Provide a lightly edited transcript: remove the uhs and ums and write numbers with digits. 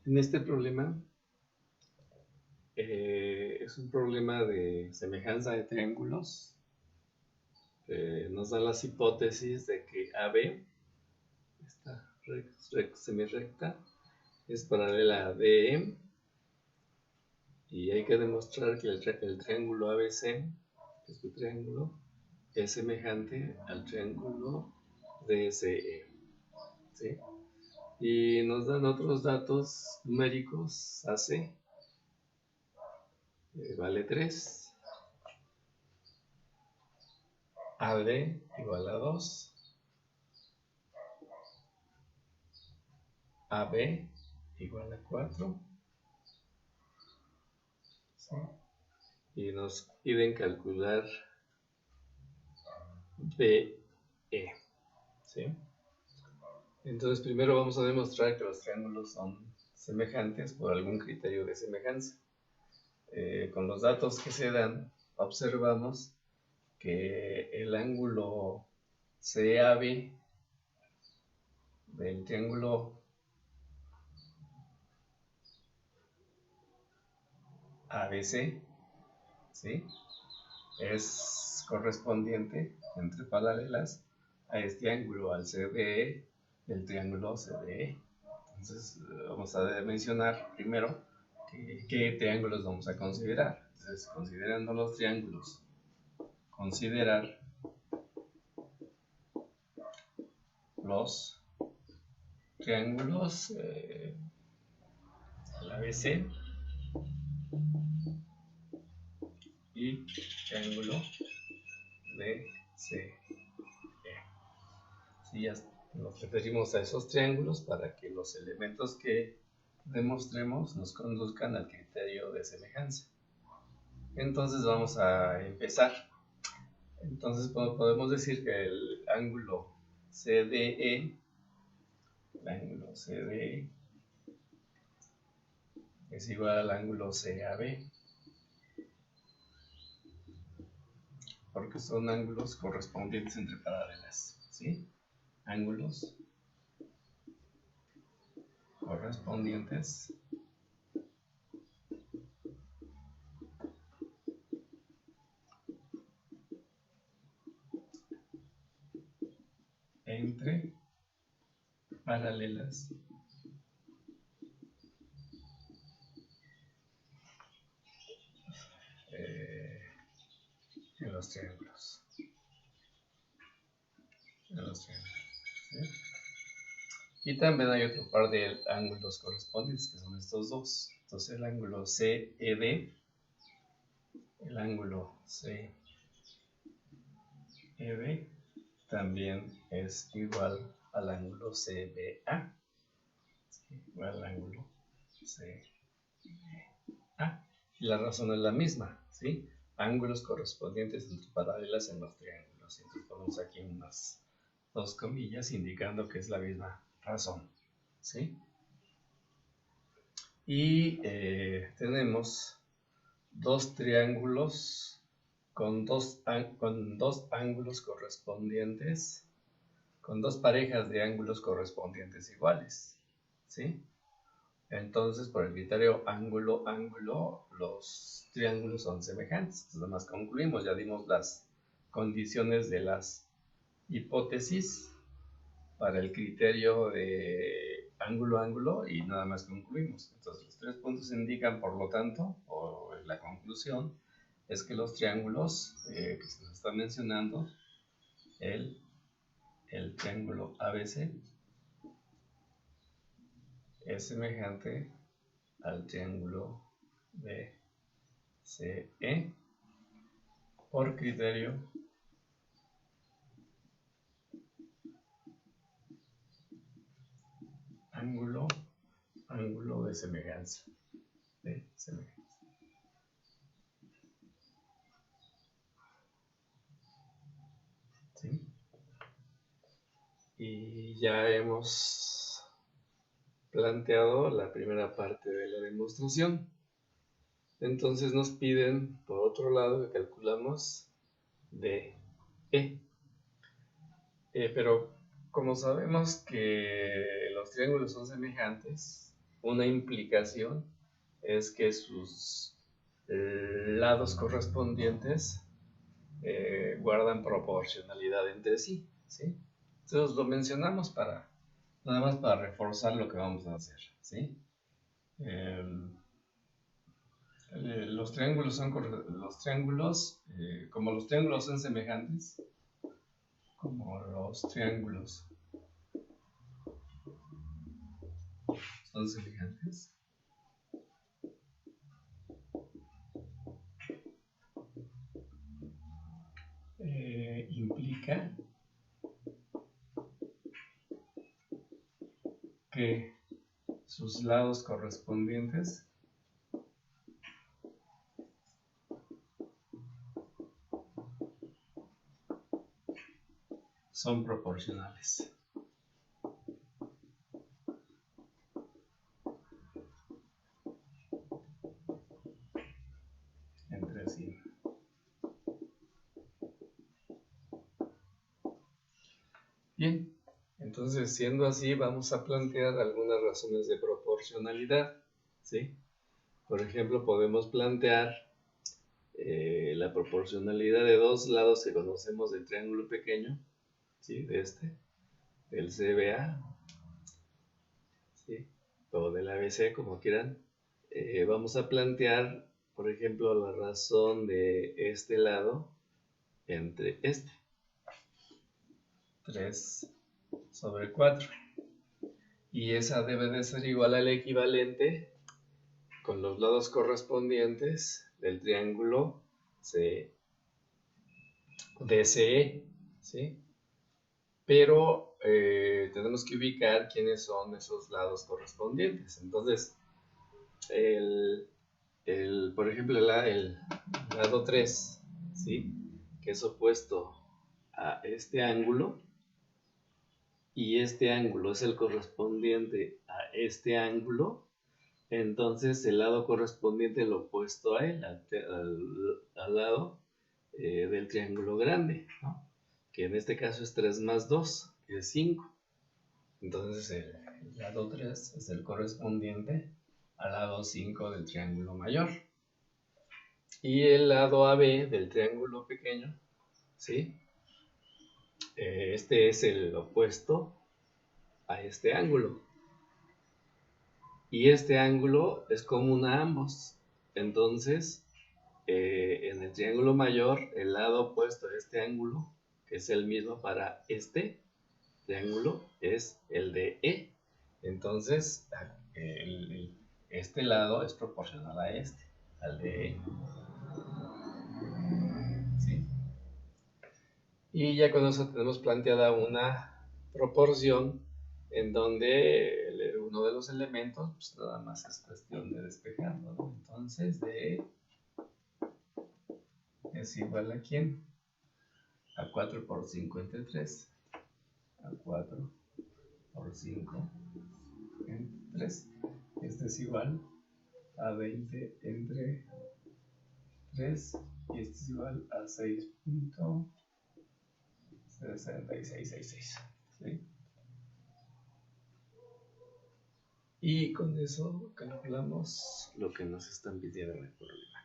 En este problema es un problema de semejanza de triángulos. Nos da las hipótesis de que AB, esta semirrecta, es paralela a DE y hay que demostrar que el triángulo ABC, este triángulo, es semejante al triángulo DSE, ¿sí? Y nos dan otros datos numéricos. AC vale 3, AD igual a 2, AB igual a 4, ¿sí? Y nos piden calcular BE, ¿sí? Entonces primero vamos a demostrar que los triángulos son semejantes por algún criterio de semejanza. Con los datos que se dan, observamos que el ángulo CAB del triángulo ABC, ¿sí?, es correspondiente entre paralelas a este ángulo, al CDE del triángulo CDE. Entonces vamos a mencionar primero qué triángulos vamos a considerar. Entonces, considerando los triángulos, considerar los triángulos el ABC y triángulo BCE. Sí, ya nos referimos a esos triángulos para que los elementos que demostremos nos conduzcan al criterio de semejanza. Entonces vamos a empezar. Entonces podemos decir que el ángulo CDE, es igual al ángulo CAB, porque son ángulos correspondientes entre paralelas, ¿sí? Ángulos correspondientes entre paralelas en los triángulos. ¿Sí? Y también hay otro par de ángulos correspondientes que son estos dos. Entonces el ángulo CED, el ángulo CED también es igual al ángulo CBA, igual al ángulo CBA. Y la razón es la misma, ¿sí? Ángulos correspondientes entre paralelas en los triángulos. Entonces ponemos aquí unas dos comillas indicando que es la misma razón, ¿sí? Y tenemos dos triángulos con dos ángulos correspondientes, con dos parejas de ángulos correspondientes iguales, ¿sí? Entonces, por el criterio ángulo-ángulo, los triángulos son semejantes. Entonces, nada más concluimos, ya dimos las condiciones de las hipótesis para el criterio de ángulo-ángulo y nada más concluimos. Entonces, los tres puntos indican, por lo tanto, o la conclusión, es que los triángulos que se nos está mencionando, el triángulo ABC es semejante al triángulo BCE por criterio ángulo de semejanza. ¿Sí? Y ya hemos planteado la primera parte de la demostración. Entonces nos piden, por otro lado, que calculamos DE. Pero como sabemos que los triángulos son semejantes, una implicación es que sus lados correspondientes guardan proporcionalidad entre sí, ¿sí? Entonces lo mencionamos nada más para reforzar lo que vamos a hacer, ¿sí? Los triángulos como los triángulos son semejantes, como los triángulos son semejantes, implica que sus lados correspondientes son proporcionales entre sí. Bien, entonces siendo así vamos a plantear algunas razones de proporcionalidad, ¿sí? Por ejemplo, podemos plantear la proporcionalidad de dos lados que conocemos del triángulo pequeño, ¿sí? Del CBA, ¿sí? O del ABC, como quieran. Vamos a plantear, por ejemplo, la razón de este lado entre este. 3/4. Y esa debe de ser igual al equivalente con los lados correspondientes del triángulo DCE, ¿sí? Pero tenemos que ubicar quiénes son esos lados correspondientes. Entonces, por ejemplo, el lado 3, ¿sí? Que es opuesto a este ángulo, y este ángulo es el correspondiente a este ángulo, entonces el lado correspondiente es lo opuesto a él, al lado del triángulo grande, ¿no? Que en este caso es 3 más 2, que es 5. Entonces el lado 3 es el correspondiente al lado 5 del triángulo mayor. Y el lado AB del triángulo pequeño, ¿sí? Este es el opuesto a este ángulo. Y este ángulo es común a ambos. Entonces, en el triángulo mayor, el lado opuesto a este ángulo, que es el mismo para este triángulo, es el de E. Entonces, este lado es proporcional a al de E. ¿Sí? Y ya con eso tenemos planteada una proporción en donde uno de los elementos, pues nada más es cuestión de despejarlo, ¿no? Entonces, de es igual a ¿quién? A 4 por 5 entre 3. A 4 por 5 entre 3. Este es igual a 20 entre 3. Y este es igual a 6.6666. ¿Sí? Y con eso calculamos lo que nos están pidiendo en el problema.